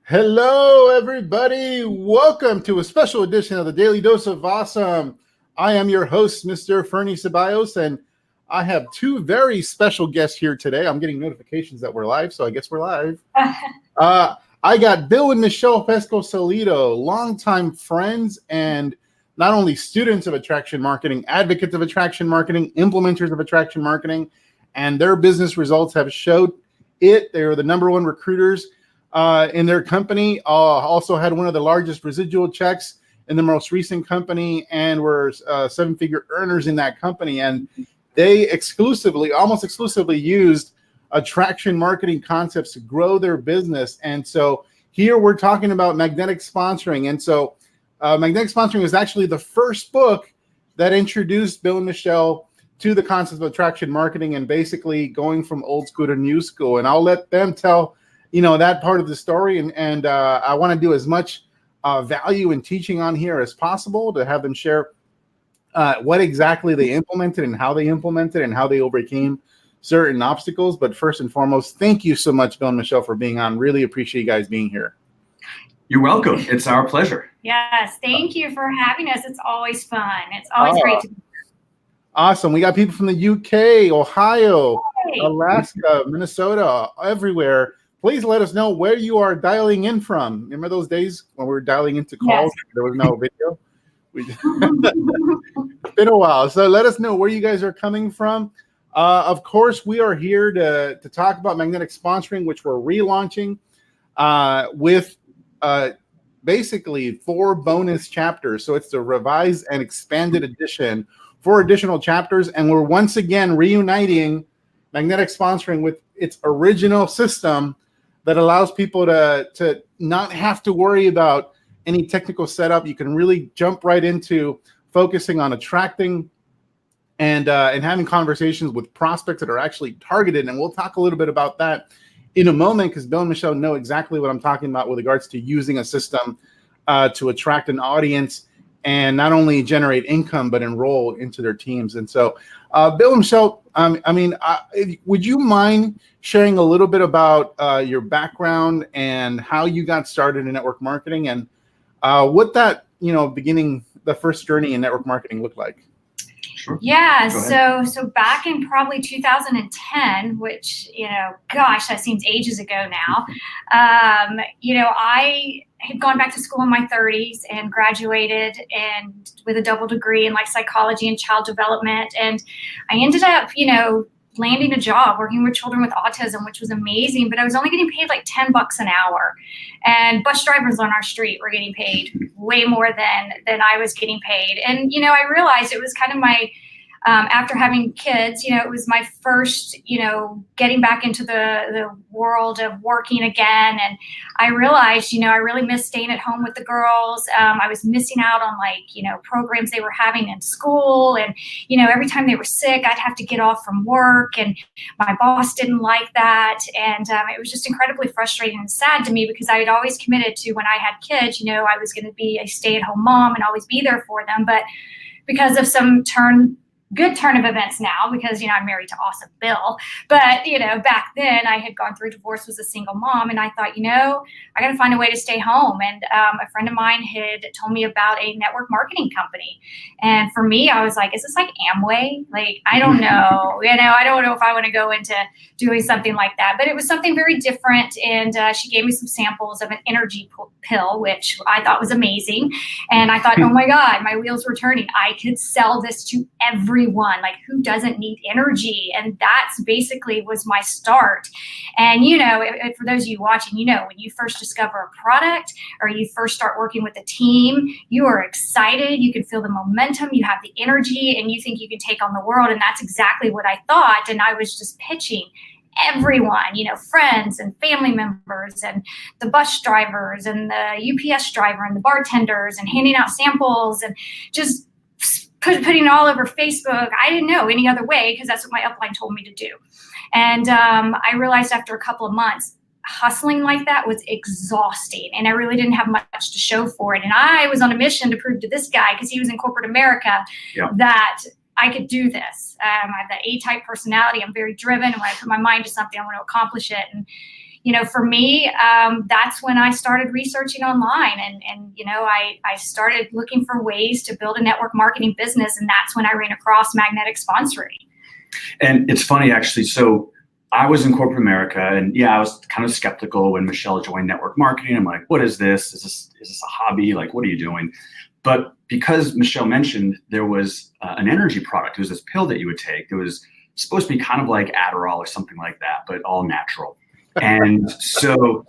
Hello, everybody. Welcome to a special edition of the Daily Dose of Awesome. I am your host, Mr. Ferny Ceballos, and I have two very special guests here today. I'm getting notifications that we're live, so I guess we're live. I got Bill and Michelle Pescosolido, longtime friends and not only students of attraction marketing, advocates of attraction marketing, implementers of attraction marketing, and their business results have showed it. They are the number one recruiters in their company. Also had one of the largest residual checks in the most recent company, and were seven-figure earners in that company. And they almost exclusively used attraction marketing concepts to grow their business. And so here we're talking about magnetic sponsoring. And so magnetic sponsoring is actually the first book that introduced Bill and Michelle to the concept of attraction marketing and basically going from old school to new school. And I'll let them tell that part of the story. And I want to do as much value and teaching on here as possible to have them share what exactly they implemented and how they overcame certain obstacles. But first and foremost, thank you so much, Bill and Michelle, for being on. Really appreciate you guys being here. You're welcome. It's our pleasure. Yes, thank you for having us. It's always fun. It's always great to be here. Awesome. We got people from the UK, Ohio, Alaska, Minnesota, everywhere. Please let us know where you are dialing in from. Remember those days when we were dialing into calls? Yes. There was no video. It's been a while. So let us know where you guys are coming from. Of course, we are here to talk about magnetic sponsoring, which we're relaunching with basically 4 bonus chapters. So it's the revised and expanded edition, 4 additional chapters. And we're once again reuniting magnetic sponsoring with its original system that allows people to not have to worry about any technical setup. You can really jump right into focusing on attracting and having conversations with prospects that are actually targeted. And we'll talk a little bit about that in a moment, because Bill and Michelle know exactly what I'm talking about with regards to using a system to attract an audience and not only generate income, but enroll into their teams. And so, Bill and Michelle, would you mind sharing a little bit about your background and how you got started in network marketing and what that, beginning the first journey in network marketing looked like? Sure. Yeah, so back in probably 2010, which, gosh, that seems ages ago now, I had gone back to school in my 30s and graduated and with a double degree in psychology and child development. And I ended up, landing a job working with children with autism, which was amazing, but I was only getting paid like $10 an hour. And bus drivers on our street were getting paid way more than I was getting paid. And, I realized it was kind of my, after having kids, it was my first, getting back into the world of working again. And I realized, I really missed staying at home with the girls. I was missing out on programs they were having in school. And, every time they were sick, I'd have to get off from work, and my boss didn't like that. And it was just incredibly frustrating and sad to me, because I had always committed to, when I had kids, I was going to be a stay-at-home mom and always be there for them. But because of some good turn of events now, because, I'm married to awesome Bill. But, back then I had gone through divorce, was a single mom. And I thought, I got to find a way to stay home. And a friend of mine had told me about a network marketing company. And for me, I was like, is this like Amway? I don't know. I don't know if I want to go into doing something like that. But it was something very different. And she gave me some samples of an energy pill, which I thought was amazing. And I thought, oh my God, my wheels were turning. I could sell this to everyone. Who doesn't need energy? And that's basically was my start. And, for those of you watching, when you first discover a product or you first start working with a team, you are excited. You can feel the momentum. You have the energy, and you think you can take on the world. And that's exactly what I thought. And I was just pitching everyone, friends and family members and the bus drivers and the UPS driver and the bartenders, and handing out samples and just putting it all over Facebook. I didn't know any other way, because that's what my upline told me to do. And I realized after a couple of months, hustling like that was exhausting, and I really didn't have much to show for it. And I was on a mission to prove to this guy, because he was in corporate America, that I could do this. I have that A-type personality. I'm very driven, and when I put my mind to something, I want to accomplish it. And for me, that's when I started researching online, and I started looking for ways to build a network marketing business, and that's when I ran across magnetic sponsoring. And it's funny, actually. So I was in corporate America, and I was kind of skeptical when Michelle joined network marketing. I'm like, what is this? Is this a hobby? Like, what are you doing? But because Michelle mentioned there was an energy product, it was this pill that you would take. It was supposed to be kind of like Adderall or something like that, but all natural. And so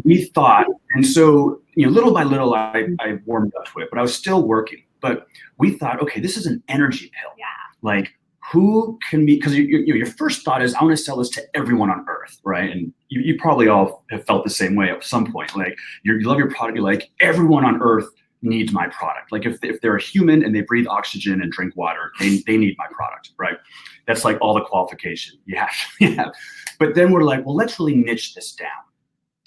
we thought, and so little by little, I warmed up to it, but I was still working. But we thought, okay, this is an energy pill. Yeah. Like, who can be? Because your first thought is, I want to sell this to everyone on Earth, right? And you probably all have felt the same way at some point. Like, you love your product, you're like, everyone on Earth needs my product. Like, if they're a human and they breathe oxygen and drink water, they need my product, right? That's like all the qualification you have. But then we're like, well, let's really niche this down.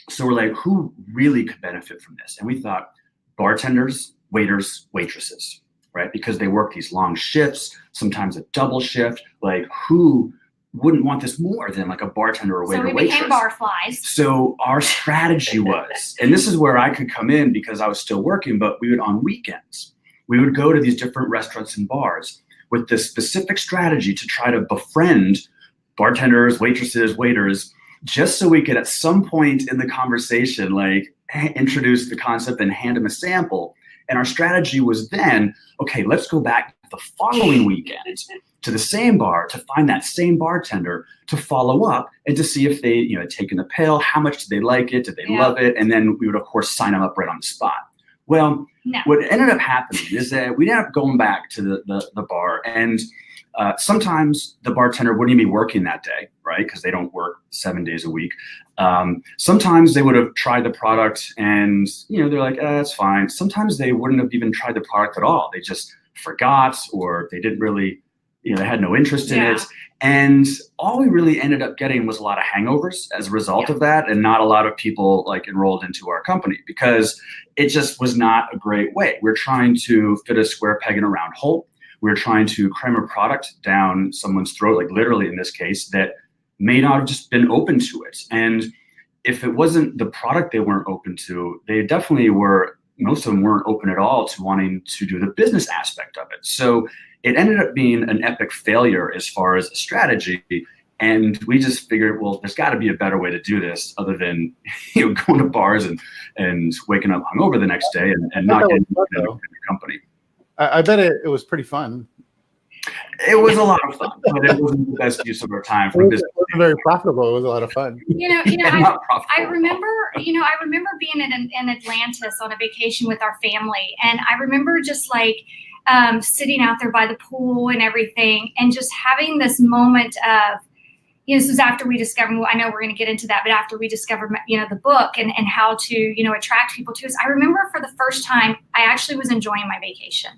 So we're like, who really could benefit from this? And we thought bartenders, waiters, waitresses, right? Because they work these long shifts, sometimes a double shift. Like, who wouldn't want this more than like a bartender or waiter, so we waitress? became barflies. So our strategy was, and this is where I could come in because I was still working, but we would, on weekends, we would go to these different restaurants and bars with this specific strategy to try to befriend bartenders, waitresses, waiters, just so we could at some point in the conversation, like, introduce the concept and hand them a sample. And our strategy was then, okay, let's go back the following weekend to the same bar to find that same bartender to follow up and to see if they, had taken the pill, how much did they like it, did they love it? And then we would, of course, sign them up right on the spot. Well, what ended up happening is that we ended up going back to the bar, and sometimes the bartender wouldn't even be working that day, right? Because they don't work 7 days a week. Sometimes they would have tried the product and, they're like, that's fine. Sometimes they wouldn't have even tried the product at all. They just forgot, or they didn't really, they had no interest in it. And all we really ended up getting was a lot of hangovers as a result of that, and not a lot of people like enrolled into our company because it just was not a great way. We're trying to fit a square peg in a round hole. We're trying to cram a product down someone's throat, like literally in this case, that may not have just been open to it. And if it wasn't the product they weren't open to, they definitely were, most of them weren't open at all to wanting to do the business aspect of it. So it ended up being an epic failure as far as a strategy. And we just figured, well, there's got to be a better way to do this other than going to bars and waking up hungover the next day and not getting into the company. I bet it was pretty fun. It was a lot of fun, but it wasn't the best use of our time for business. It wasn't very profitable. It was a lot of fun. I remember being in Atlantis on a vacation with our family, and I remember just like sitting out there by the pool and everything, and just having this moment of, this was after we discovered, I know we're going to get into that, but after we discovered, the book and how to, attract people to us. I remember for the first time, I actually was enjoying my vacation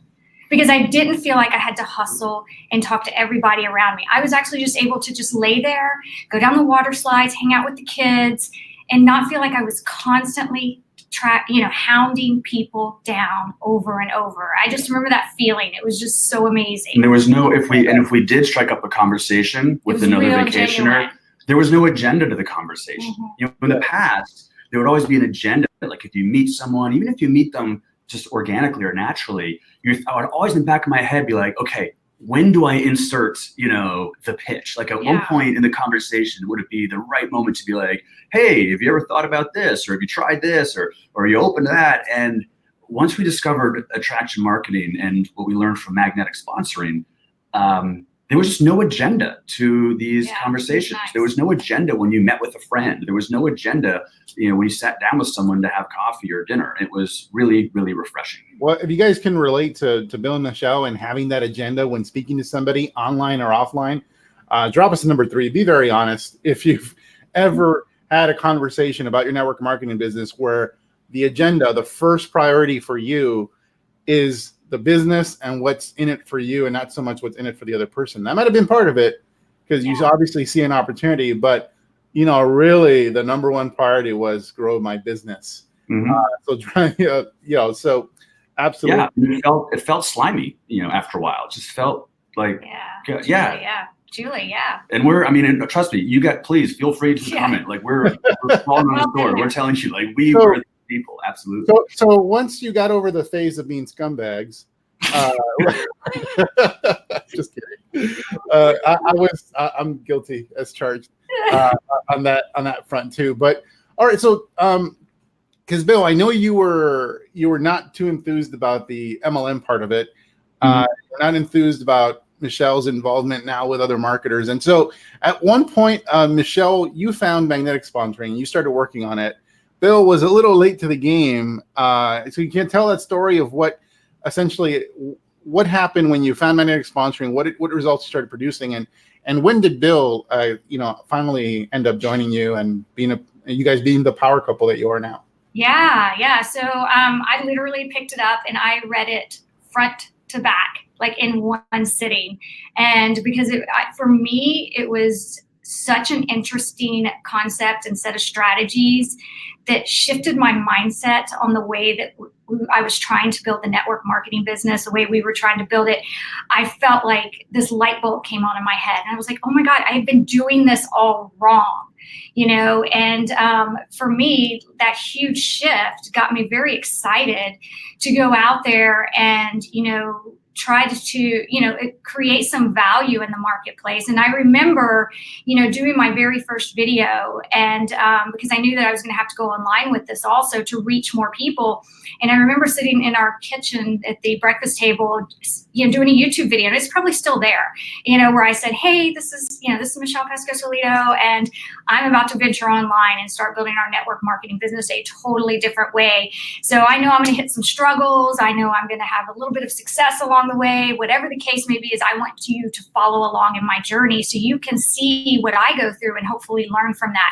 because I didn't feel like I had to hustle and talk to everybody around me. I was actually just able to just lay there, go down the water slides, hang out with the kids, and not feel like I was constantly hounding people down over and over. I just remember that feeling. It was just so amazing. And there was no, if we did strike up a conversation with another vacationer, genuine. There was no agenda to the conversation. Mm-hmm. In the past, there would always be an agenda. Like if you meet someone, even if you meet them just organically or naturally, I would always in the back of my head be like, okay, when do I insert, the pitch? Like at one point in the conversation, would it be the right moment to be like, hey, have you ever thought about this? Or have you tried this? Or are you open to that? And once we discovered attraction marketing and what we learned from magnetic sponsoring, there was just no agenda to these conversations. Nice. There was no agenda when you met with a friend. There was no agenda, when you sat down with someone to have coffee or dinner. It was really, really refreshing. Well, if you guys can relate to Bill and Michelle and having that agenda when speaking to somebody online or offline, drop us a number 3. Be very honest. If you've ever had a conversation about your network marketing business where the agenda, the first priority for you is the business and what's in it for you and not so much what's in it for the other person. That might have been part of it because you obviously see an opportunity, but really the number one priority was grow my business. Mm-hmm. So absolutely. Yeah, it felt slimy, after a while. It just felt like, Julie, yeah. And and trust me, please feel free to comment. Like we're falling on the door. We're telling you, like we were the people. Absolutely. So once you got over the phase of being scumbags, just kidding. I'm guilty as charged on that front too. But all right, so because Bill, I know you were not too enthused about the MLM part of it. You're not enthused about Michelle's involvement now with other marketers. And so at one point, Michelle, you found magnetic sponsoring and you started working on it. Bill was a little late to the game. So you can tell that story of what happened when you found magnetic sponsoring, what results you started producing, and when did Bill, finally end up joining you and you guys being the power couple that you are now? Yeah. So I literally picked it up and I read it front to back, like in one sitting. And because for me, it was such an interesting concept and set of strategies that shifted my mindset on the way that I was trying to build the network marketing business, the way we were trying to build it. I felt like this light bulb came on in my head. And I was like, oh my God, I have been doing this all wrong. And for me, that huge shift got me very excited to go out there and, try to, create some value in the marketplace. And I remember, doing my very first video and because I knew that I was going to have to go online with this also to reach more people. And I remember sitting in our kitchen at the breakfast table, doing a YouTube video, and it's probably still there, where I said, hey, this is Michelle Pescosolido, and I'm about to venture online and start building our network marketing business a totally different way. So I know I'm going to hit some struggles. I know I'm going to have a little bit of success along the way. Whatever the case may be, is I want you to follow along in my journey so you can see what I go through and hopefully learn from that.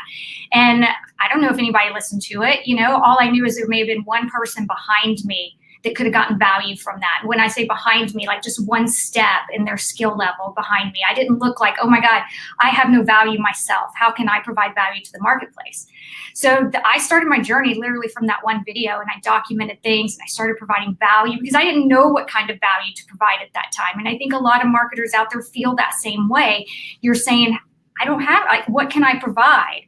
And I don't know if anybody listened to it. All I knew is there may have been one person behind me that could have gotten value from that. When I say behind me, like just one step in their skill level behind me. I didn't look like, oh my God, I have no value myself. How can I provide value to the marketplace? So I started my journey literally from that one video, and I documented things and I started providing value because I didn't know what kind of value to provide at that time. And I think a lot of marketers out there feel that same way. You're saying, I don't have, what can I provide?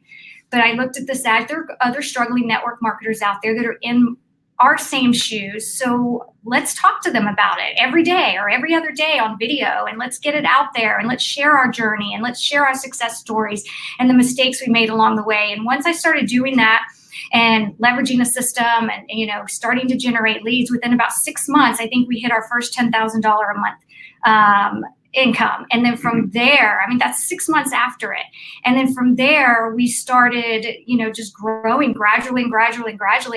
But I looked at this ad, there are other struggling network marketers out there that are in our same shoes. So let's talk to them about it every day or every other day on video, and let's get it out there and let's share our journey and let's share our success stories and the mistakes we made along the way. And once I started doing that and leveraging the system and, starting to generate leads within about 6 months, I think we hit our first $10,000 a month income. And then from there, that's 6 months after it. And then from there, we started, just growing gradually.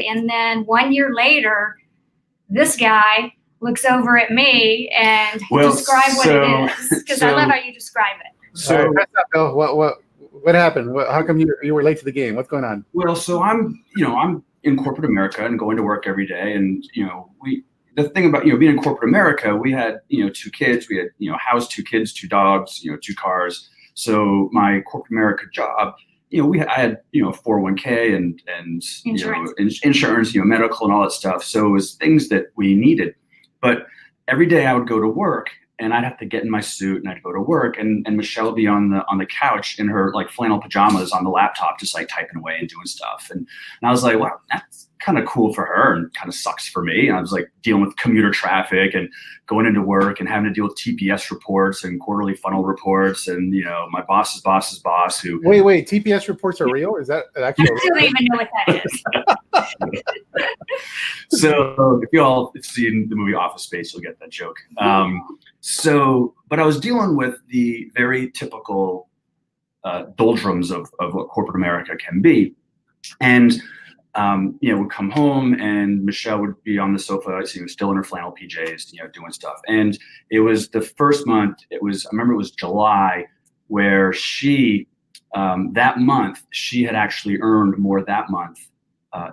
And then 1 year later, this guy looks over at me and describe what it is. Because I love how you describe it. So Bill, what happened? How come you were late to the game? What's going on? Well, so I'm in corporate America and going to work every day. And, the thing about, being in corporate America, we had, 2 kids, we had, house, 2 kids, 2 dogs, 2 cars. So my corporate America job, I had, 401k and insurance, insurance, medical and all that stuff. So it was things that we needed. But every day I would go to work and I'd have to get in my suit and I'd go to work and Michelle would be on the couch in her flannel pajamas on the laptop, just typing away and doing stuff. And I was like, wow, that's kind of cool for her and kind of sucks for me. And I was dealing with commuter traffic and going into work and having to deal with TPS reports and quarterly funnel reports and, my boss's boss's boss who. Wait, TPS reports are real? Is that actually? I don't even know what that is. So if you all have seen the movie Office Space, you'll get that joke. But I was dealing with the very typical doldrums of what corporate America can be. And would come home and Michelle would be on the sofa, still in her flannel PJs, doing stuff. And it was the first month, I remember it was July, where she, that month, she had actually earned more that month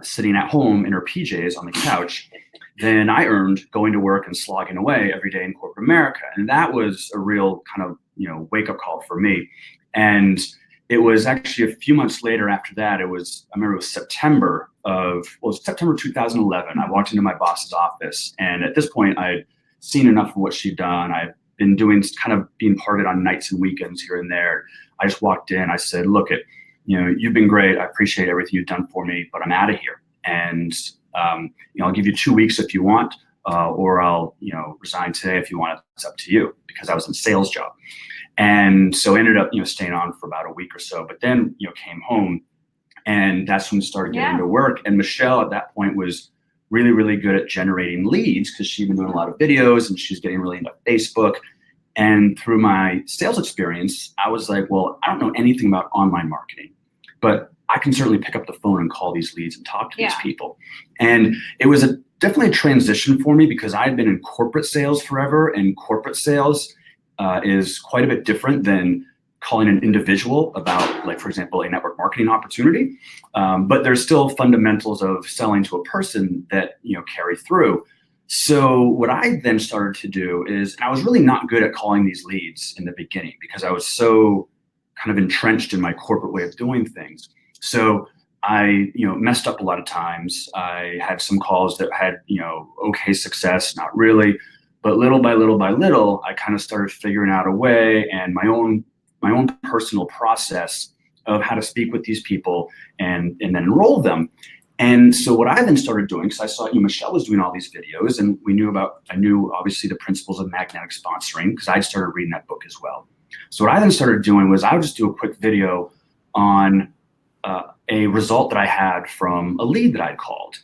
sitting at home in her PJs on the couch than I earned going to work and slogging away every day in corporate America. And that was a real kind of, wake up call for me. And it was actually a few months later after that, I remember it was September 2011. I walked into my boss's office, and at this point I had seen enough of what she'd done. I been doing kind of being parted on nights and weekends here and there. I just walked in. I said, look, you've been great. I appreciate everything you've done for me, but I'm out of here. And I'll give you 2 weeks if you want, or I'll resign today if you want. It's up to you, because I was in a sales job. And so I ended up staying on for about a week or so. But then came home, and that's when we started getting to work. And Michelle at that point was really, really good at generating leads, because she'd been doing a lot of videos and she's getting really into Facebook. And through my sales experience, I was like, well, I don't know anything about online marketing, but I can certainly pick up the phone and call these leads and talk to these people. And it was definitely a transition for me, because I had been in corporate sales forever, and corporate sales is quite a bit different than calling an individual about, like, for example, a network marketing opportunity. But there's still fundamentals of selling to a person that carry through. So what I then started to do is, and I was really not good at calling these leads in the beginning, because I was so kind of entrenched in my corporate way of doing things. So I, messed up a lot of times. I had some calls that had, okay success, not really, but little by little by little, I kind of started figuring out a way, and my own personal process of how to speak with these people and then enroll them. And so what I then started doing, because I saw Michelle was doing all these videos, and I knew obviously the principles of magnetic sponsoring, because I'd started reading that book as well. So what I then started doing was I would just do a quick video on a result that I had from a lead that I'd called.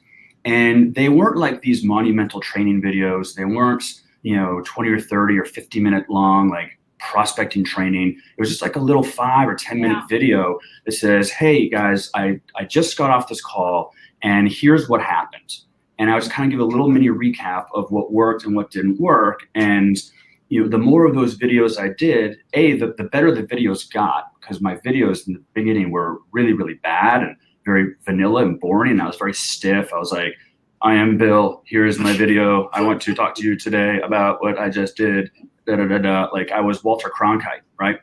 And they weren't like these monumental training videos. They weren't 20 or 30 or 50-minute long, like, prospecting training. It was just like a little 5 or 10-minute video that says, hey guys, I just got off this call, and here's what happened. And I was kind of give a little mini recap of what worked and what didn't work. And the more of those videos I did, the better the videos got, because my videos in the beginning were really, really bad and very vanilla and boring. And I was very stiff. I was like, I am Bill. Here's my video. I want to talk to you today about what I just did. Da, da, da, da. Like I was Walter Cronkite, right?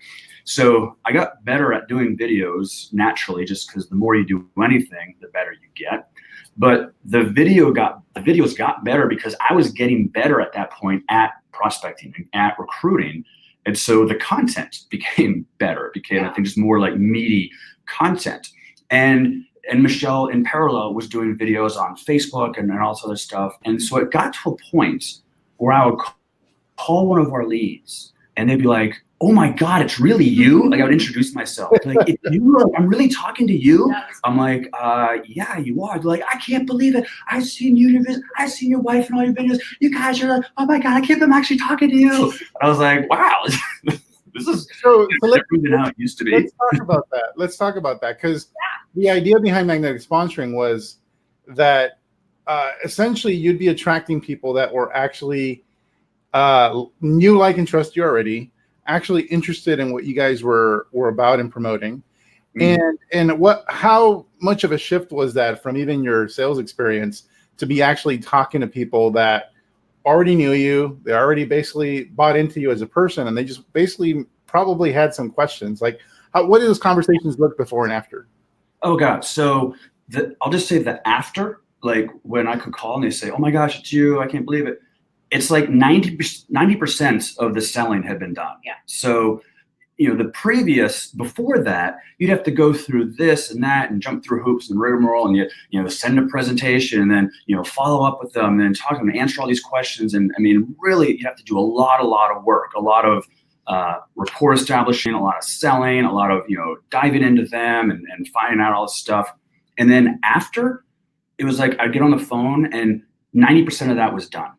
So I got better at doing videos naturally, just because the more you do anything, the better you get. But the videos got better because I was getting better at that point at prospecting and at recruiting. And so the content became better. It became, I think, just more like meaty content. And Michelle in parallel was doing videos on Facebook and all this other stuff. And so it got to a point where I would call one of our leads and they'd be like, oh my God, it's really you? Like I would introduce myself. Like, it's you? I'm really talking to you? I'm like, yeah, you are. They're like, I can't believe it. I've seen you, I've seen your wife in all your videos. You guys are like, oh my God, I can't believe I'm actually talking to you. And I was like, wow, this is so different than how it used to be. Let's talk about that. Because the idea behind magnetic sponsoring was that essentially you'd be attracting people that were actually knew, like, and trust you already, actually interested in what you guys were about and promoting. Mm-hmm. And how much of a shift was that from even your sales experience to be actually talking to people that already knew you, they already basically bought into you as a person, and they just basically probably had some questions? Like, what did those conversations look before and after? Oh God. So I'll just say that after, like when I could call and they say, oh my gosh, it's you, I can't believe it. It's like 90% of the selling had been done. Yeah. So, before that, you'd have to go through this and that and jump through hoops and rigmarole, and you send a presentation and then, follow up with them and then talk to them and answer all these questions. And I mean, really, you have to do a lot of work, a lot of rapport establishing, a lot of selling, a lot of, diving into them and finding out all this stuff. And then after, it was like, I'd get on the phone and 90% of that was done.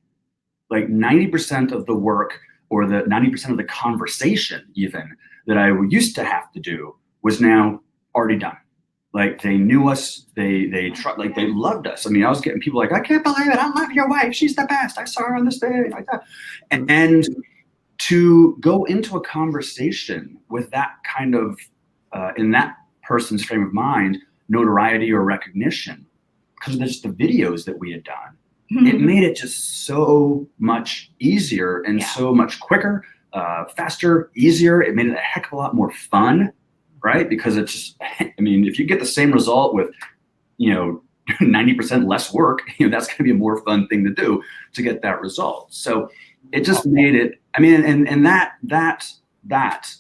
Like 90% of the work, or the 90% of the conversation even, that I used to have to do was now already done. Like they knew us, they loved us. I mean, I was getting people like, I can't believe it, I love your wife, she's the best, I saw her on this day, like that. And to go into a conversation with that kind of, in that person's frame of mind, notoriety or recognition, because of just the videos that we had done, it made it just so much easier and so much quicker, faster, easier. It made it a heck of a lot more fun, right? Because it's just, I mean, if you get the same result with, 90% less work, that's going to be a more fun thing to do to get that result. So it just made it I mean, and that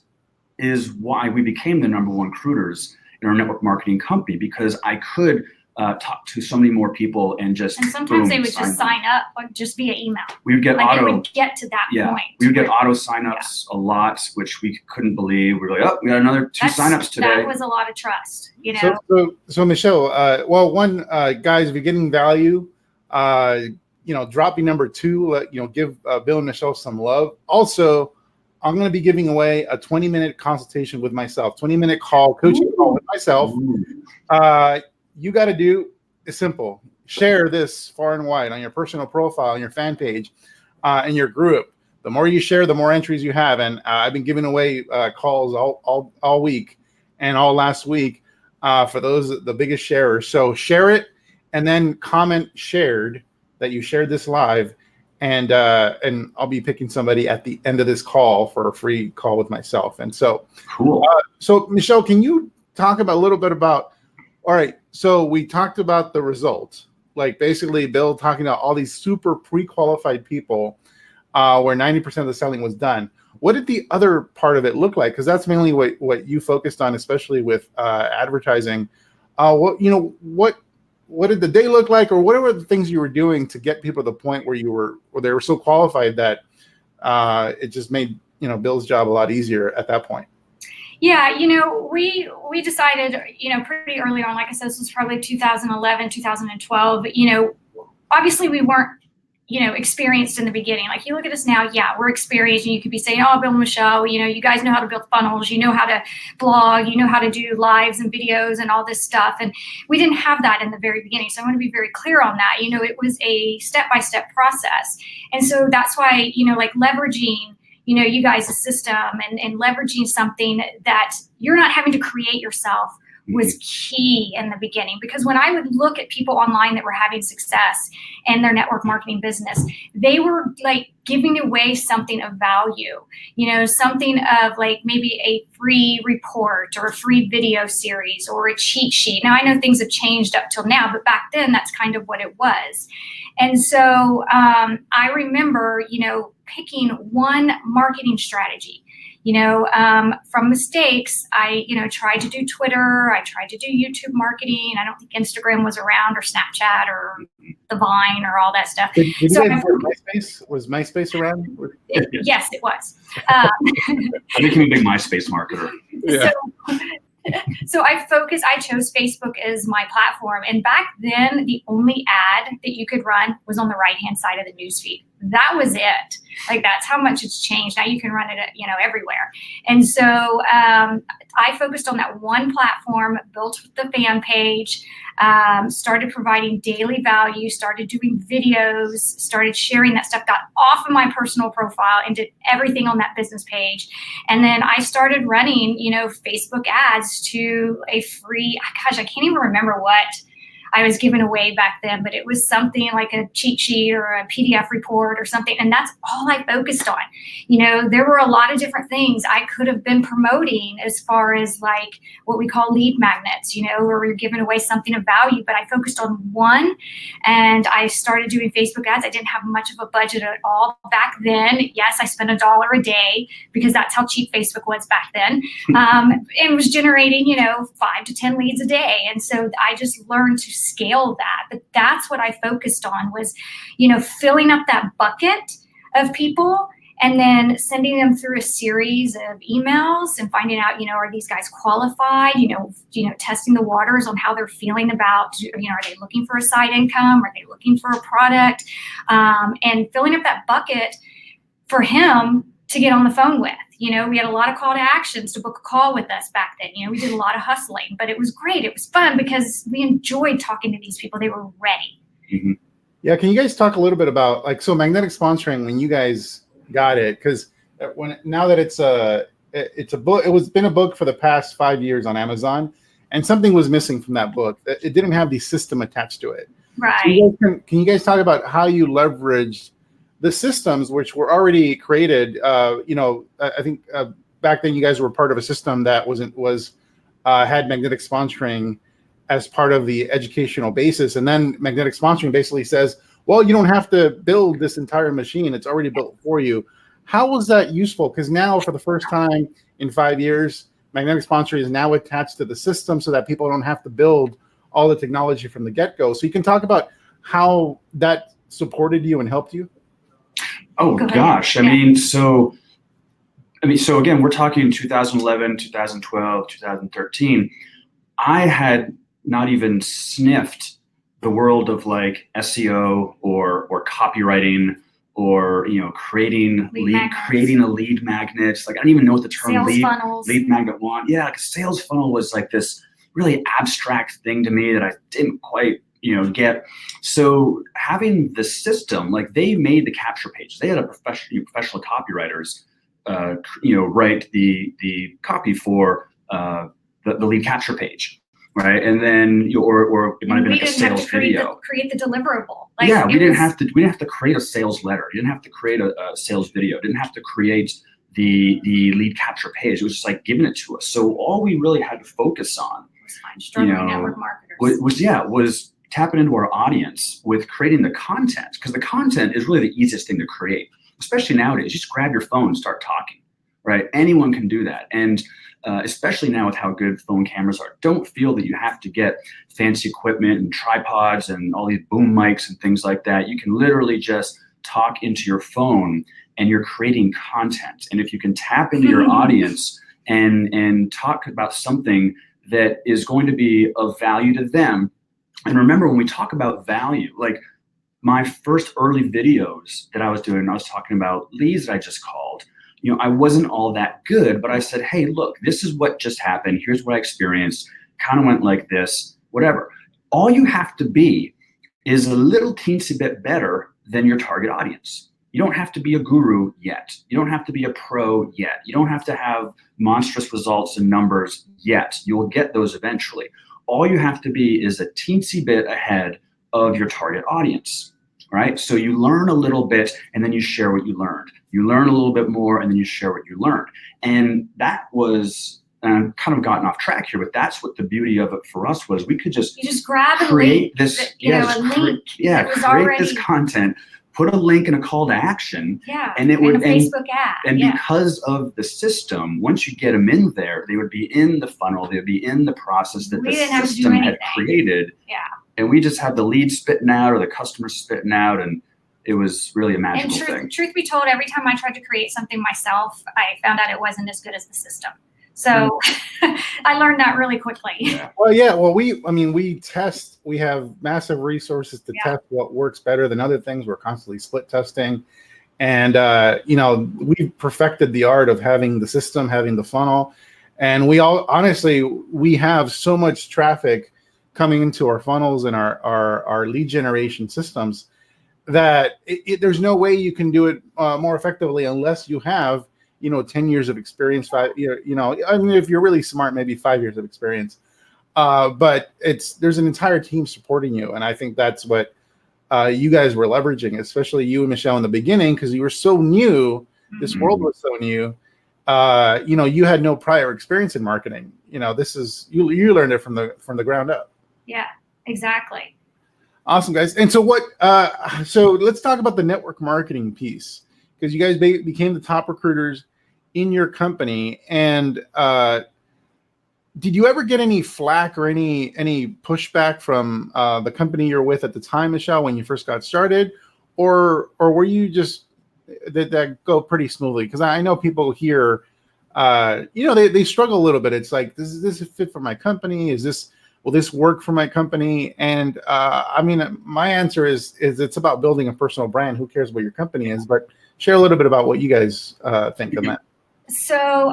is why we became the #1 recruiters in our network marketing company, because I could talk to so many more people and sometimes they would just sign up just via email. We would get it would get to that point. We would get auto signups a lot, which we couldn't believe. We were like, oh, we got another 2 signups today. That was a lot of trust, you know. So Michelle, guys, if you're getting value, drop me number 2. Give Bill and Michelle some love. Also, I'm going to be giving away a 20-minute consultation with myself, 20-minute coaching call with myself. You got to do is simple. Share this far and wide on your personal profile, on your fan page, in your group. The more you share, the more entries you have. And I've been giving away calls all week and all last week for the biggest sharers. So share it and then comment shared that you shared this live. And I'll be picking somebody at the end of this call for a free call with myself. And so, cool. So Michelle, can you talk a little bit about? All right, so we talked about the results, like basically Bill talking about all these super pre-qualified people, where 90% of the selling was done. What did the other part of it look like? Because that's mainly what you focused on, especially with advertising. What did the day look like, or what were the things you were doing to get people to the point where they were so qualified that it just made Bill's job a lot easier at that point? Yeah, we decided, pretty early on, like I said, this was probably 2011, 2012, obviously we weren't, experienced in the beginning. Like you look at us now, yeah, we're experienced, and you could be saying, oh, Bill and Michelle, you guys know how to build funnels, you know how to blog, you know how to do lives and videos and all this stuff. And we didn't have that in the very beginning. So I want to be very clear on that. It was a step-by-step process. And so that's why, like leveraging you guys' system and leveraging something that you're not having to create yourself was key in the beginning. Because when I would look at people online that were having success in their network marketing business, they were like giving away something of value, something of like maybe a free report or a free video series or a cheat sheet. Now I know things have changed up till now, but back then that's kind of what it was. And so I remember, picking one marketing strategy. From mistakes, I, tried to do Twitter, I tried to do YouTube marketing. I don't think Instagram was around, or Snapchat, or the Vine, or all that stuff. Was MySpace around? Yes, it was. I became a big MySpace marketer. Yeah. So I chose Facebook as my platform. And back then, the only ad that you could run was on the right-hand side of the newsfeed. That was it. Like, that's how much it's changed. Now you can run it, everywhere. And so I focused on that one platform, built the fan page, started providing daily value, started doing videos, started sharing that stuff, got off of my personal profile and did everything on that business page. And then I started running, Facebook ads to a free, I can't even remember what I was giving away back then, but it was something like a cheat sheet or a PDF report or something. And that's all I focused on. There were a lot of different things I could have been promoting as far as like what we call lead magnets, where we were giving away something of value, but I focused on one, and I started doing Facebook ads. I didn't have much of a budget at all back then. Yes, I spent $1 a day because that's how cheap Facebook was back then. And was generating, 5 to 10 leads a day. And so I just learned to scale that. But that's what I focused on was, filling up that bucket of people and then sending them through a series of emails and finding out, are these guys qualified, testing the waters on how they're feeling about, are they looking for a side income? Are they looking for a product? And filling up that bucket for him to get on the phone with. We had a lot of call to actions to book a call with us back then. We did a lot of hustling, but it was great. It was fun because we enjoyed talking to these people. They were ready. Mm-hmm. Yeah. Can you guys talk a little bit about magnetic sponsoring, when you guys got it? Because now that it's a book, it's been a book for the past 5 years on Amazon, and something was missing from that book. It didn't have the system attached to it. Right. So can you guys talk about how you leveraged the systems which were already created? I think back then you guys were part of a system that had magnetic sponsoring as part of the educational basis, and then magnetic sponsoring basically says, well, you don't have to build this entire machine; it's already built for you. How was that useful? Because now for the first time in 5 years, magnetic sponsoring is now attached to the system so that people don't have to build all the technology from the get-go. So you can talk about how that supported you and helped you. Oh gosh, I mean, so again, we're talking 2011, 2012, 2013. I had not even sniffed the world of like SEO or copywriting or creating a lead magnet. Like I don't even know what the term lead magnet was. Yeah, like a sales funnel was like this really abstract thing to me that I didn't quite get. So having the system, like they made the capture page. They had a professional copywriters write the copy for the lead capture page. Right, and then or it might have been like a sales video. Create the deliverable. Like we didn't have to create a sales letter. You didn't have to create a sales video. Didn't have to create the lead capture page. It was just like giving it to us. So all we really had to focus on, network marketers, was tapping into our audience with creating the content, because the content is really the easiest thing to create, especially nowadays. You just grab your phone and start talking. Right, anyone can do that, and especially now with how good phone cameras are. Don't feel that you have to get fancy equipment and tripods and all these boom mics and things like that. You can literally just talk into your phone and you're creating content. And if you can tap into your audience and talk about something that is going to be of value to them. And remember, when we talk about value, like my first early videos that I was doing, I was talking about leads that I just called. I wasn't all that good, but I said, hey, look, this is what just happened. Here's what I experienced. Kind of went like this, whatever. All you have to be is a little teensy bit better than your target audience. You don't have to be a guru yet. You don't have to be a pro yet. You don't have to have monstrous results and numbers yet. You'll get those eventually. All you have to be is a teensy bit ahead of your target audience. Right? So you learn a little bit and then you share what you learned. You learn a little bit more and then you share what you learned. And that was, and I've kind of gotten off track here, but that's what the beauty of it for us was. We could just grab create this, create this content, put a link and a call to action. Yeah. And it would, a Facebook ad. And because of the system, once you get them in there, they would be in the funnel, they'd be in the process that the system had created. Yeah. And we just had the lead spitting out or the customer spitting out, and it was really a magical thing. Truth be told, every time I tried to create something myself, I found out it wasn't as good as the system. So I learned that really quickly. Yeah. Well, we test. We have massive resources to test what works better than other things. We're constantly split testing, and we've perfected the art of having the system, having the funnel, and we have so much traffic coming into our funnels and our lead generation systems that there's no way you can do it more effectively unless you have 10 years of experience. If you're really smart, maybe 5 years of experience, but there's an entire team supporting you, and I think that's what you guys were leveraging, especially you and Michelle in the beginning, because you were so new. This world was so new. You had no prior experience in marketing. This is you learned it from the ground up. Yeah, exactly. Awesome, guys. And so so let's talk about the network marketing piece, because you guys became the top recruiters in your company. And did you ever get any flack or any pushback from the company you're with at the time, Michelle, when you first got started? Or were you just, did that go pretty smoothly? Because I know people here, they struggle a little bit. It's like, does this fit for my company? Will this work for my company? And my answer is it's about building a personal brand. Who cares what your company is? But share a little bit about what you guys think on that. So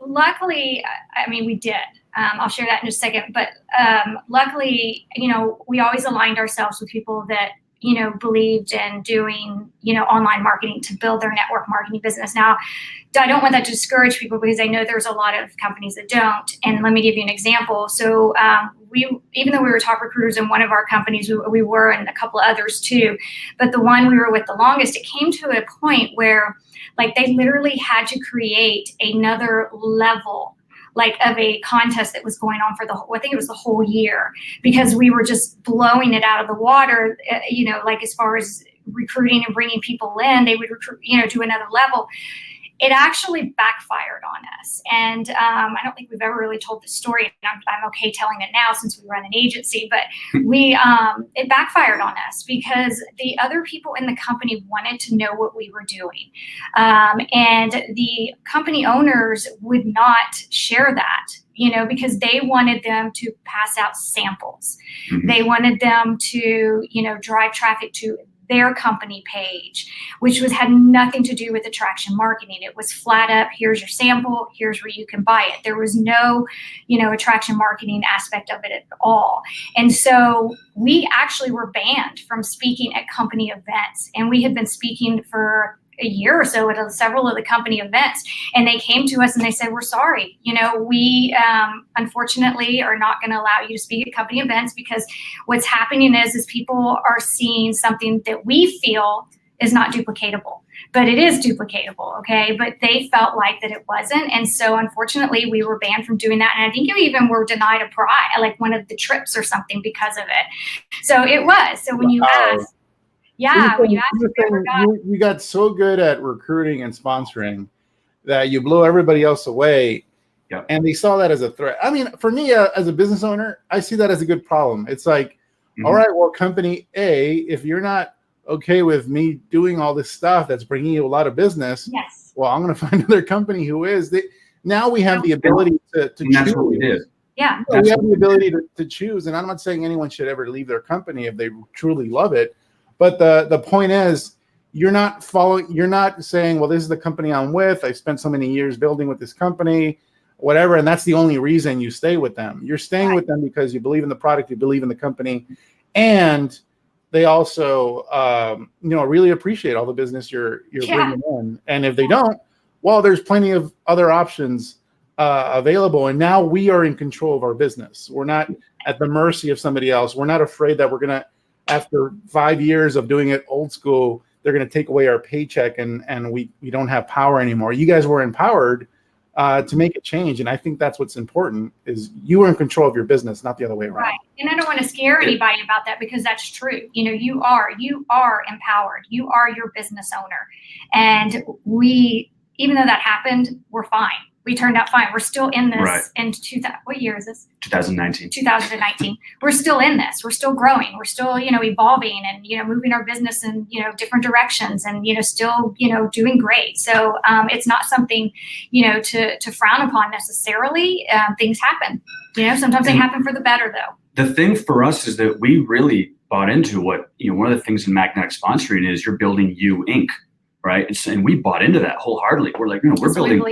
luckily, we did. I'll share that in just a second. But luckily, we always aligned ourselves with people that believed in doing, online marketing to build their network marketing business. Now, I don't want that to discourage people, because I know there's a lot of companies that don't. And let me give you an example. So even though we were top recruiters in one of our companies, we were in a couple of others too. But the one we were with the longest, it came to a point where they literally had to create another level of a contest that was going on for I think it was the whole year, because we were just blowing it out of the water, as far as recruiting and bringing people in, they would recruit, do another level. It actually backfired on us. And I don't think we've ever really told this story. I'm okay telling it now since we run an agency, but it backfired on us because the other people in the company wanted to know what we were doing. And the company owners would not share that, because they wanted them to pass out samples. Mm-hmm. They wanted them to, drive traffic to their company page, which had nothing to do with attraction marketing. It was flat up, here's your sample, here's where you can buy it. There was no, attraction marketing aspect of it at all. And so we actually were banned from speaking at company events. And we had been speaking for a year or so at several of the company events, and they came to us and they said, we're sorry, we unfortunately are not going to allow you to speak at company events, because what's happening is people are seeing something that we feel is not duplicatable, but it is duplicatable. Okay. But they felt like that it wasn't. And so unfortunately we were banned from doing that. And I think you even were denied a prize, like one of the trips or something because of it. So it was. So when you asked, yeah, when you asked, you got so good at recruiting and sponsoring that you blew everybody else away. Yep. And they saw that as a threat. I mean, for me, as a business owner, I see that as a good problem. It's like, all right, well, company A, if you're not okay with me doing all this stuff that's bringing you a lot of business, yes, well, I'm going to find another company who is. Now we have the ability to choose. That's what we did. Yeah. We have the ability to choose. And I'm not saying anyone should ever leave their company if they truly love it. But the point is, you're not saying, well, this is the company I'm with. I spent so many years building with this company, whatever. And that's the only reason you stay with them. You're staying with them because you believe in the product, you believe in the company. And they also, really appreciate all the business you're bringing in. And if they don't, well, there's plenty of other options available. And now we are in control of our business. We're not at the mercy of somebody else. We're not afraid that we're going to, after 5 years of doing it old school, they're going to take away our paycheck and we don't have power anymore. You guys were empowered to make a change. And I think that's what's important, is you were in control of your business, not the other way around. Right. And I don't want to scare anybody about that, because that's true. You are empowered. You are your business owner. And even though that happened, we're fine. We turned out fine. We're still in this in what year is this? 2019. 2019. We're still in this. We're still growing. We're still, evolving and, moving our business in, different directions and, still, doing great. So it's not something, to frown upon necessarily. Things happen, sometimes they happen for the better though. The thing for us is that we really bought into what, one of the things in magnetic sponsoring is you're building you Inc. Right. And we bought into that wholeheartedly. We're like, we're building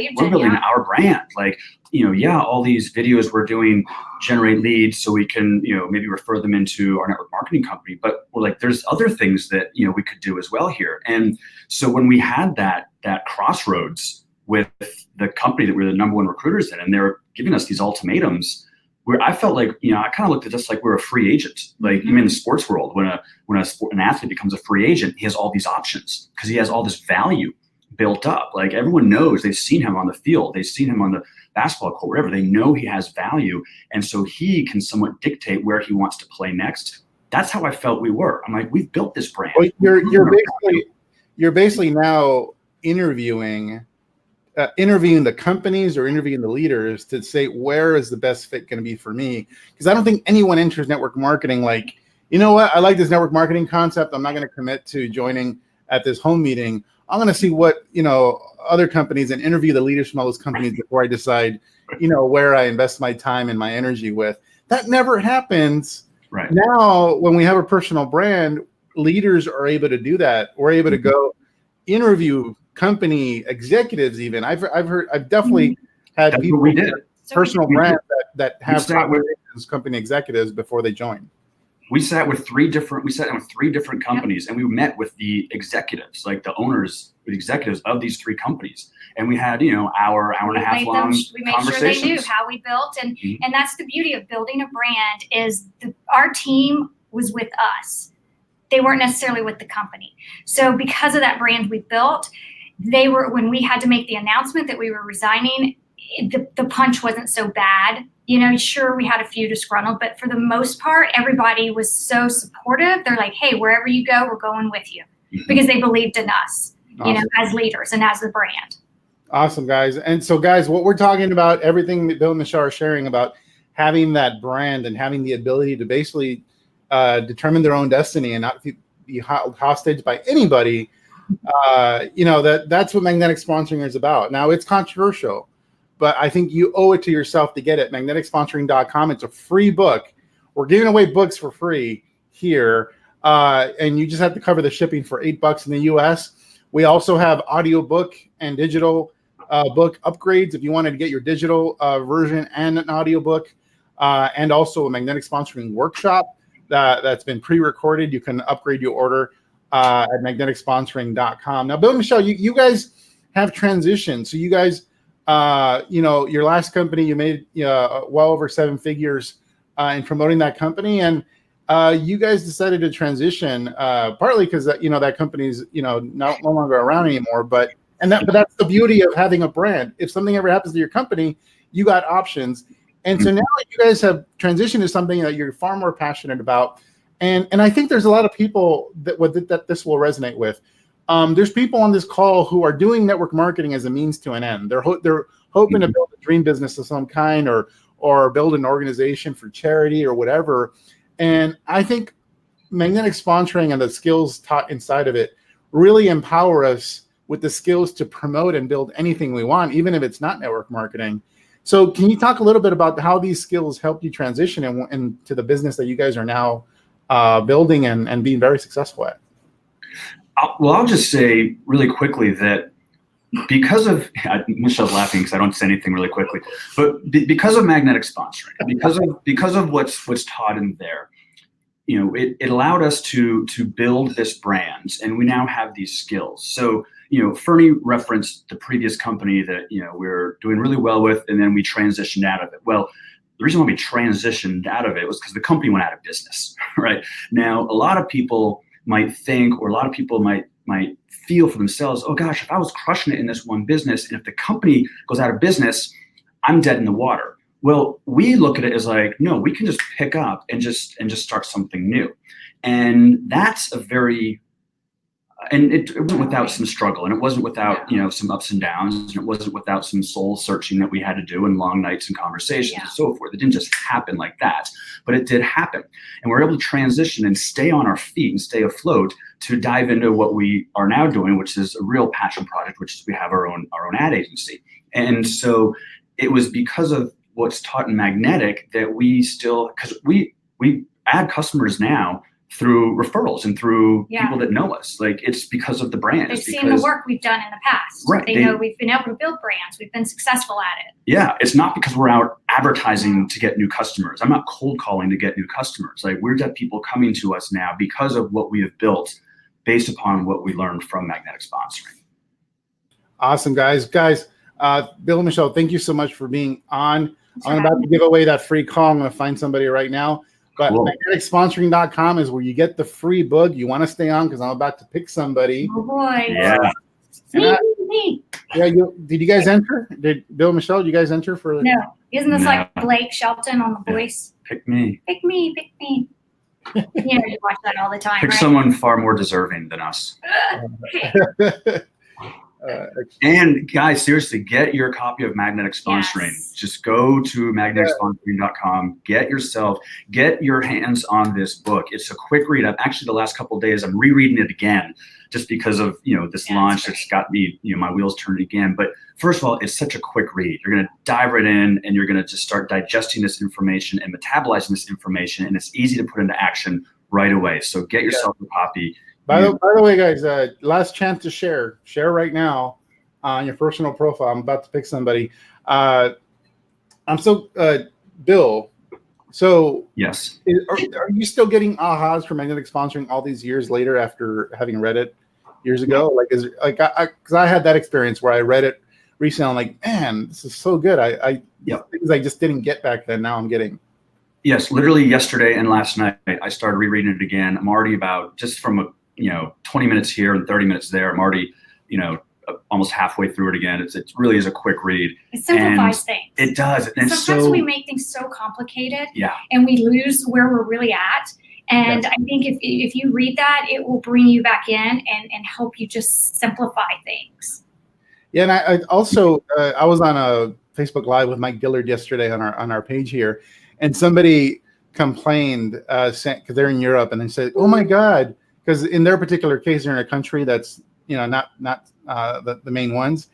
our brand. Like, all these videos we're doing generate leads so we can, maybe refer them into our network marketing company. But we're like, there's other things that, we could do as well here. And so when we had that crossroads with the company that we're the number one recruiters in, and they were giving us these ultimatums, where I felt like, I kind of looked at this like we're a free agent. Like, in the sports world, when an athlete becomes a free agent, he has all these options because he has all this value built up. Like, everyone knows, they've seen him on the field, they've seen him on the basketball court, wherever. They know he has value, and so he can somewhat dictate where he wants to play next. That's how I felt we were. I'm like, we've built this brand. Well, you're basically now interviewing the companies or interviewing the leaders to say, where is the best fit going to be for me? Because I don't think anyone enters network marketing like, you know what, I like this network marketing concept. I'm not going to commit to joining at this home meeting. I'm going to see what, other companies and interview the leaders from all those companies before I decide, where I invest my time and my energy with. That never happens. Right. Now, when we have a personal brand, leaders are able to do that. We're able to go interview company executives. Even I've definitely had That's people what we did. Personal brands that have conversations, company executives before they join. We sat with three different companies, and we met with the executives, like the owners, the executives of these three companies. And we had, hour and a half long conversations. We made sure they knew how we built. And that's the beauty of building a brand, is our team was with us. They weren't necessarily with the company. So because of that brand we built, when we had to make the announcement that we were resigning, the punch wasn't so bad. Sure, we had a few disgruntled, but for the most part, everybody was so supportive. They're like, hey, wherever you go, we're going with you. because they believed in us, Awesome. you know, as leaders and as the brand. Awesome, guys. And so, guys, what we're talking about, everything that Bill and Michelle are sharing about having that brand and having the ability to basically determine their own destiny and not be hostage by anybody, you know, that's what magnetic sponsoring is about. Now, it's controversial, but I think you owe it to yourself to get it. MagneticSponsoring.com. It's a free book. We're giving away books for free here, and you just have to cover the shipping for $8 in the US. We also have audiobook and digital book upgrades if you wanted to get your digital version and an audiobook, and also a magnetic sponsoring workshop that's been pre-recorded. You can upgrade your order at magneticsponsoring.com. Now, Bill and Michelle, you guys have transitioned. So you guys, you know, your last company, you made well over 7 figures in promoting that company, and you guys decided to transition partly because you know that company's no longer around anymore. But that's the beauty of having a brand. If something ever happens to your company, you got options. And so now you guys have transitioned to something that you're far more passionate about. And I think there's a lot of people that this will resonate with. There's people on this call who are doing network marketing as a means to an end. They're hoping to build a dream business of some kind or build an organization for charity or whatever. And I think magnetic sponsoring and the skills taught inside of it really empower us with the skills to promote and build anything we want, even if it's not network marketing. So can you talk a little bit about how these skills helped you transition into the business that you guys are now building and being very successful at? Well, I'll just say really quickly that because of, Michelle's laughing because I don't say anything really quickly, but because of magnetic sponsoring, because of what's taught in there, you know, it allowed us to build this brand, and we now have these skills. So, you know, Ferny referenced the previous company that, you know, we're doing really well with, and then we transitioned out of it. Well, the reason why we transitioned out of it was because the company went out of business, right? Now, a lot of people might think, or a lot of people might feel for themselves, oh gosh, if I was crushing it in this one business, and if the company goes out of business, I'm dead in the water. Well, we look at it as like, no, we can just pick up and just start something new. And that's a very, and it wasn't without some struggle, and it wasn't without, you know, some ups and downs, and it wasn't without some soul searching that we had to do and long nights and conversations and so forth. It didn't just happen like that, but it did happen. And we're able to transition and stay on our feet and stay afloat to dive into what we are now doing, which is a real passion project, which is we have our own ad agency. And so it was because of what's taught in magnetic that we still, because we add customers now through referrals and through people that know us. Like, it's because of the brand. They've seen the work we've done in the past. Right. They know we've been able to build brands. We've been successful at it. Yeah. It's not because we're out advertising to get new customers. I'm not cold calling to get new customers. Like, we're got people coming to us now because of what we have built based upon what we learned from magnetic sponsoring. Awesome, guys. Bill and Michelle, thank you so much for being on. I'm about to give away that free call. I'm going to find somebody right now. But cool. MagneticSponsoring.com is where you get the free book. You want to stay on because I'm about to pick somebody. Oh, boy. Yeah. Me. Yeah. Did you guys enter? Did Bill and Michelle, did you guys enter for? No. Isn't this like Blake Shelton on The Voice? Pick me. Pick me. Pick me. You know, you watch that all the time, Pick right? someone far more deserving than us. And guys, seriously, get your copy of magnetic sponsoring. Yes. Just go to magneticsponsoring.com, get your hands on this book. It's a quick read. Actually, the last couple of days, I'm rereading it again just because of, you know, this launch. It's got me, you know, my wheels turned again. But first of all, it's such a quick read. You're going to dive right in, and you're going to just start digesting this information and metabolizing this information, and it's easy to put into action right away. So get yourself a copy. By the way, guys, last chance to share. Share right now on your personal profile. I'm about to pick somebody. Bill. So yes, are you still getting ahas for magnetic sponsoring all these years later after having read it years ago? Like, because I had that experience where I read it recently. I'm like, man, this is so good. Things I just didn't get back then. Now I'm getting. Yes, literally yesterday and last night, I started rereading it again. I'm already about, just from 20 minutes here and 30 minutes there, I'm already, almost halfway through it again. It really is a quick read. It simplifies things. It does. And sometimes we make things so complicated, yeah, and we lose where we're really at. And I think if you read that, it will bring you back in and help you just simplify things. Yeah, and I also I was on a Facebook Live with Mike Dillard yesterday on our page here, and somebody complained because they're in Europe, and they said, "Oh my God," because in their particular case, they're in a country that's not the main ones,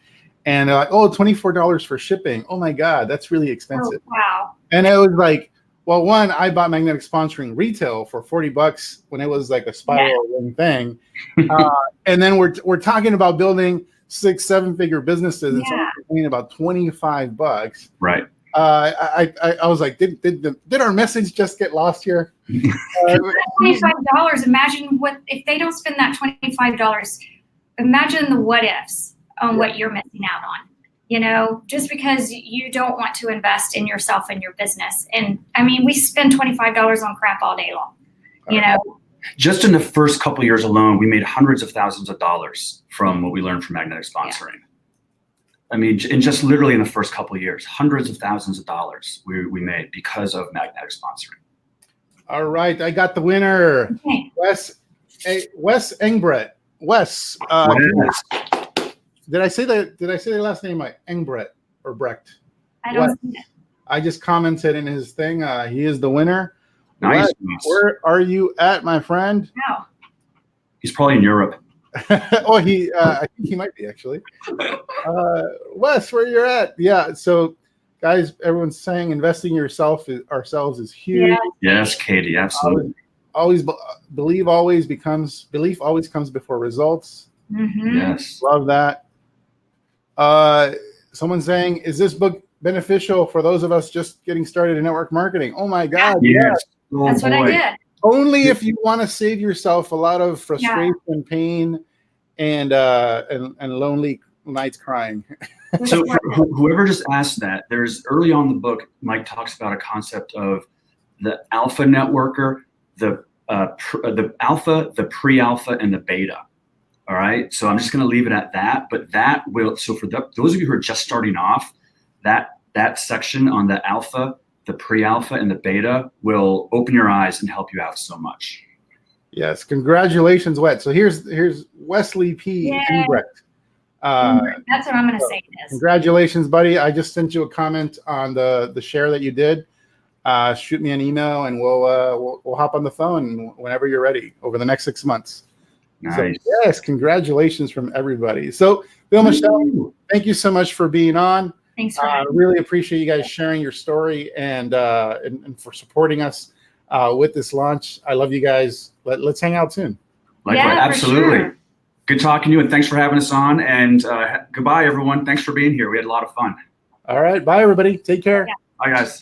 and they're like, "Oh, $24 for shipping. Oh my God, that's really expensive." Oh, wow. And it was like, well, one, I bought Magnetic Sponsoring retail for $40 when it was like a spiral ring thing, and then we're talking about building 6-7 figure businesses, and someone's complaining about $25. Right. I was like, did our message just get lost here? $25. Imagine if they don't spend that $25. Imagine the what ifs on what you're missing out on. Just because you don't want to invest in yourself and your business. And I mean, we spend $25 on crap all day long. Just in the first couple of years alone, we made hundreds of thousands of dollars from what we learned from Magnetic Sponsoring. Yeah. I mean, and just literally in the first couple of years, hundreds of thousands of dollars we made because of Magnetic Sponsoring. All right, I got the winner, okay. Wes Engbret. Wes, did I say the last name right? Engbret or Brecht? I don't see it. I just commented in his thing. He is the winner. Nice. Where are you at, my friend? Wow. He's probably in Europe. Oh, I think he might be actually. Wes, where you're at? Yeah. So, guys, everyone's saying investing in ourselves is huge. Yeah. Yes, Katie, absolutely. Belief always comes before results. Mm-hmm. Yes. Love that. Someone's saying, is this book beneficial for those of us just getting started in network marketing? Oh my God. Yes. Oh, that's what I did. Only if you want to save yourself a lot of frustration, pain, and lonely nights crying. So whoever just asked that, there's early on in the book, Mike talks about a concept of the alpha networker, the alpha, the pre-alpha, and the beta. All right. So I'm just going to leave it at that. But that will, so for those of you who are just starting off, that section on the alpha, the pre-alpha, and the beta will open your eyes and help you out so much. Yes. Congratulations, Wes. So here's Wesley P. Engbrecht. That's what I'm going to say this. Congratulations, buddy. I just sent you a comment on the share that you did. Shoot me an email and we'll hop on the phone whenever you're ready over the next 6 months. Nice. So, yes, congratulations from everybody. So, Bill, Michelle, thank you so much for being on. Thanks for having me. Really appreciate you guys sharing your story and for supporting us with this launch. I love you guys. Let's hang out soon. Likewise, absolutely. Sure. Good talking to you, and thanks for having us on. And goodbye, everyone. Thanks for being here. We had a lot of fun. All right. Bye, everybody. Take care. Bye, guys.